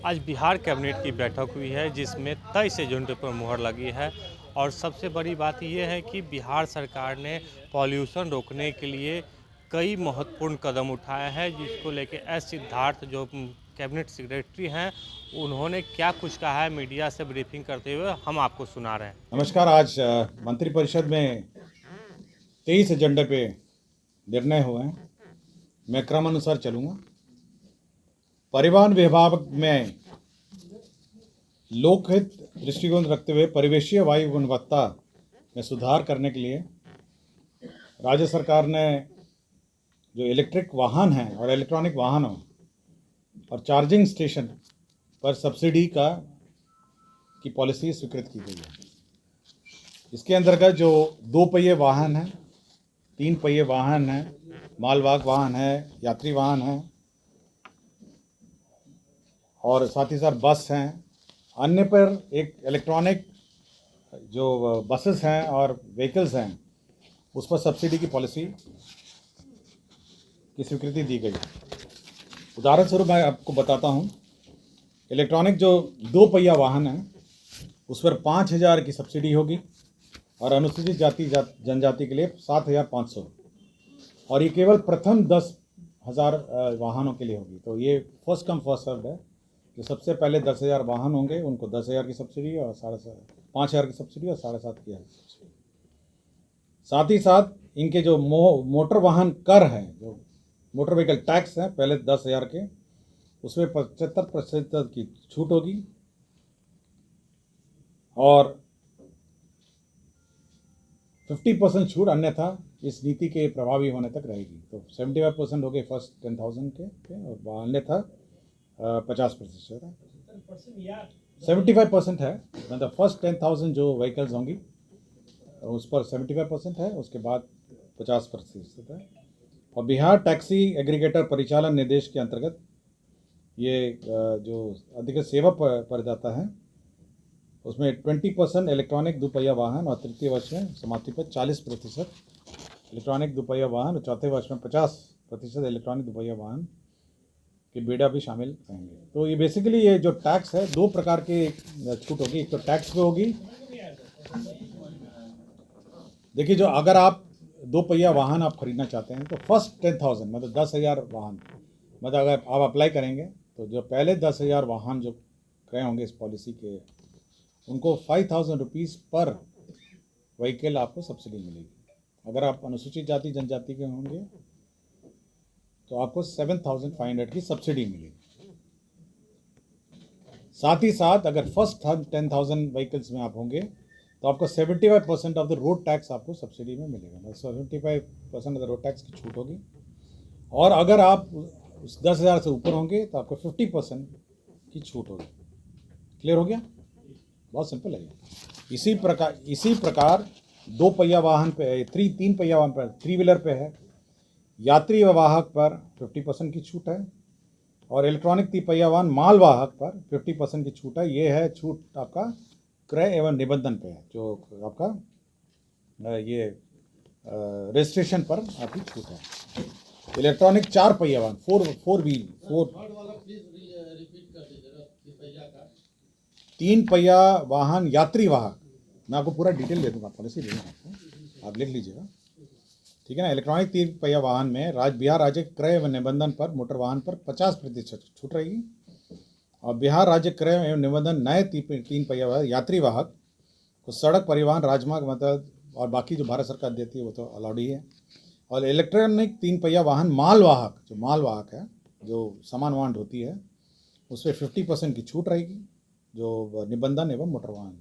आज बिहार कैबिनेट की बैठक हुई है जिसमें 23 एजेंडों पर मुहर लगी है और सबसे बड़ी बात यह है कि बिहार सरकार ने पॉल्यूशन रोकने के लिए कई महत्वपूर्ण कदम उठाए हैं, जिसको लेके एस सिद्धार्थ जो कैबिनेट सेक्रेटरी हैं, उन्होंने क्या कुछ कहा है मीडिया से ब्रीफिंग करते हुए हम आपको सुना रहे हैं। नमस्कार। आज मंत्रिपरिषद में 23 एजेंडे पे निर्णय हुए हैं। मैं क्रम अनुसार चलूँगा। परिवहन विभाग में लोकहित दृष्टिकोण रखते हुए परिवेशीय वायु गुणवत्ता में सुधार करने के लिए राज्य सरकार ने जो इलेक्ट्रिक वाहन हैं और इलेक्ट्रॉनिक वाहनों और चार्जिंग स्टेशन पर सब्सिडी की पॉलिसी स्वीकृत की गई है। इसके अंतर्गत जो 2 पहिए वाहन हैं, 3 पहिए वाहन हैं, मालवाहक वाहन है, यात्री वाहन है और साथ ही साथ बस हैं, अन्य पर एक इलेक्ट्रॉनिक जो बसेस हैं और व्हीकल्स हैं उस पर सब्सिडी की पॉलिसी की स्वीकृति दी गई। उदाहरण स्वरूप मैं आपको बताता हूँ। इलेक्ट्रॉनिक जो 2 पहिया वाहन है उस पर 5,000 की सब्सिडी होगी और अनुसूचित जाति जनजाति के लिए 7,500, और ये केवल प्रथम 10,000 वाहनों के लिए होगी। तो ये फर्स्ट कम फर्स्ट सर्व्ड है। जो सबसे पहले 10,000 वाहन होंगे उनको 10,000 की सब्सिडी और 5,500 की सब्सिडी और 7,500 की सब्सिडी। साथ ही साथ इनके जो मोटर वाहन कर है, जो मोटर व्हीकल टैक्स है पहले 10,000 के, उसमें 75% की छूट होगी और 50% छूट अन्यथा इस नीति के प्रभावी होने तक रहेगी। तो 75% हो गए फर्स्ट 10,000 के और अन्यथा 50% है। 75% है, मतलब फर्स्ट 10,000 जो व्हीकल्स होंगी उस पर 75% है, उसके बाद 50% है। और बिहार टैक्सी एग्रीगेटर परिचालन निर्देश के अंतर्गत ये जो अधिकृत सेवा प्रदाता है उसमें 20% इलेक्ट्रॉनिक 2 पहिया वाहन और तृतीय वर्ष में समाप्ति पर 40% इलेक्ट्रॉनिक 2 पहिया वाहन और चौथे वर्ष में 50% इलेक्ट्रॉनिक 2 पहिया वाहन के बेड़ा भी शामिल रहेंगे। तो ये बेसिकली ये जो टैक्स है 2 प्रकार के छूट होगी। एक तो टैक्स पे होगी। देखिए, जो अगर आप 2 पहिया वाहन आप खरीदना चाहते हैं तो फर्स्ट 10,000 मतलब 10,000 वाहन, मतलब अगर आप अप्लाई करेंगे तो जो पहले 10,000 वाहन जो क्रय होंगे इस पॉलिसी के, उनको 5,000 रुपीज़ पर व्हीकल आपको सब्सिडी मिलेगी। अगर आप अनुसूचित जाति जनजाति के होंगे तो आपको 7,500 की सब्सिडी मिलेगी। साथ ही साथ अगर फर्स्ट 10,000 व्हीकल्स में आप होंगे तो आपको 75% ऑफ द रोड टैक्स आपको सब्सिडी में मिलेगा। 75% ऑफ द रोड टैक्स की छूट होगी। और अगर आप उस 10,000 से ऊपर होंगे तो आपको 50% की छूट होगी। क्लियर हो गया? बहुत सिंपल है। इसी प्रकार 2 पहिया वाहन पे, 3 पहिया वाहन पर, 3 व्हीलर पे है, यात्री वाहक पर 50% की छूट है और इलेक्ट्रॉनिक 3 पहिया वाहन मालवाहक पर 50% की छूट है। ये है छूट आपका क्रय एवं निबंधन पे है, जो आपका ये रजिस्ट्रेशन पर आपकी छूट है। इलेक्ट्रॉनिक 4 पहिया वाहन, फोर व्हील 3 पहिया वाहन यात्री वाहक, मैं आपको पूरा डिटेल दे दूँगा, पॉलिसी दे दूँगा आपको, आप लिख लीजिएगा, ठीक है ना। इलेक्ट्रॉनिक 3 पहिया वाहन में बिहार राज्य क्रय एवं निबंधन पर मोटर वाहन पर 50% छूट रहेगी और बिहार राज्य क्रय एवं निबंधन नए 3 पहिया वाहन यात्री वाहक को सड़क परिवहन राजमार्ग मतलब और बाकी जो भारत सरकार देती है वो तो अलाउड ही है। और इलेक्ट्रॉनिक 3 पहिया वाहन मालवाहक, जो मालवाहक है, जो सामान वाहन होती है, उस पर 50% की छूट रहेगी, जो निबंधन एवं मोटर वाहन।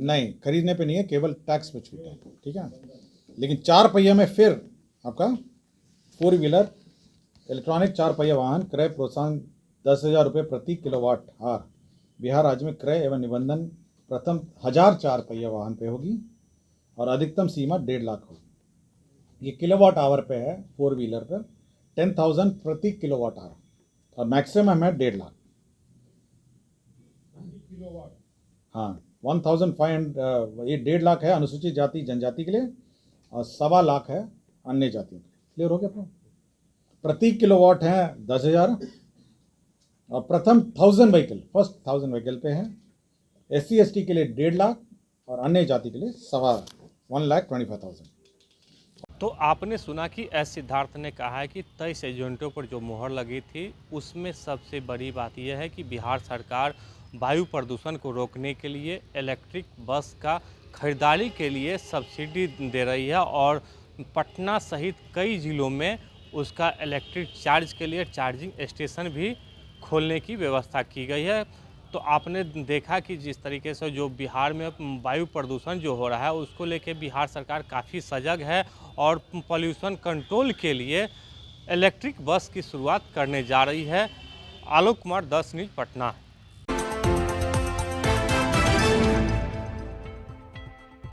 नहीं, खरीदने पे नहीं है, केवल टैक्स पे छूट है, ठीक है। लेकिन 4 पहिया में फिर आपका 4 व्हीलर इलेक्ट्रॉनिक 4 पहिया वाहन क्रय प्रोत्साहन 10,000 रुपये प्रति किलोवाट आवर बिहार राज्य में क्रय एवं निबंधन प्रथम 1,000 4 पहिया वाहन पे होगी और अधिकतम सीमा 1.5 लाख होगी। ये किलोवाट आवर पे है। 4 व्हीलर पर 10,000 प्रति किलोवाट आवर और मैक्सिमम है 1.5 लाख। हाँ, 1,500 ये 1.5 लाख है अनुसूचित जाति जनजाति के लिए और 1.25 लाख है अन्य जातियों के लिए। क्लियर हो गया? प्रति किलोवाट है 10,000 और प्रथम 1000 व्हीकल, फर्स्ट 1000 व्हीकल पे है। SC ST के लिए 1.5 लाख और अन्य जाति के लिए 1,25,000। तो आपने सुना कि एस सिद्धार्थ ने कहा है कि 23 एजेंटों पर जो मुहर लगी थी उसमें सबसे बड़ी बात यह है कि बिहार सरकार वायु प्रदूषण को रोकने के लिए इलेक्ट्रिक बस का खरीदारी के लिए सब्सिडी दे रही है और पटना सहित कई ज़िलों में उसका इलेक्ट्रिक चार्ज के लिए चार्जिंग स्टेशन भी खोलने की व्यवस्था की गई है। तो आपने देखा कि जिस तरीके से जो बिहार में वायु प्रदूषण जो हो रहा है उसको लेके बिहार सरकार काफ़ी सजग है और पॉल्यूशन कंट्रोल के लिए इलेक्ट्रिक बस की शुरुआत करने जा रही है। आलोक कुमार, 10 न्यूज़, पटना।